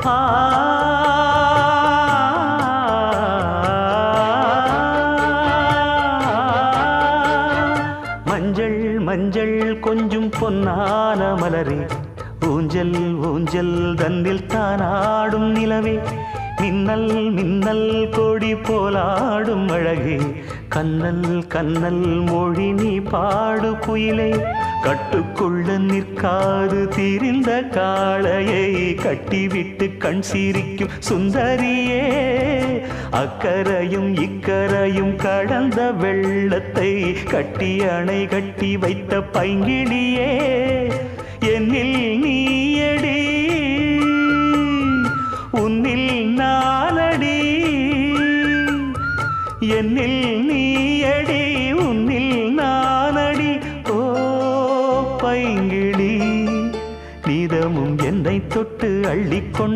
ஆ மஞ்சள் மஞ்சள் கொஞ்சம் பொன்னான மலரே, ஊஞ்சல் ஊஞ்சல் தன்னில் தானாடும் நிலவே, மின்னல் மின்னல் கொடி போலாடும் அழகே, கண்ணல் கண்ணல் மொழி நீ பாடு குயிலே, கட்டுக்குள்ள நிற்காது திரிந்த காளையை கட்டிவிட்டு கண் சிரிக்கும் சுந்தரியே, அக்கரையும் இக்கரையும் கடந்த வெள்ளத்தை கட்டி அணை கட்டி வைத்த பைங்கிளியே, என்னில் நீயடி உன்னில் நானடி, என்னில் நீயடி உன்னில் நானடி. ஓ பைங்கிளி, நீதமும் என்னை தொட்டு அள்ளிக்கொண்டு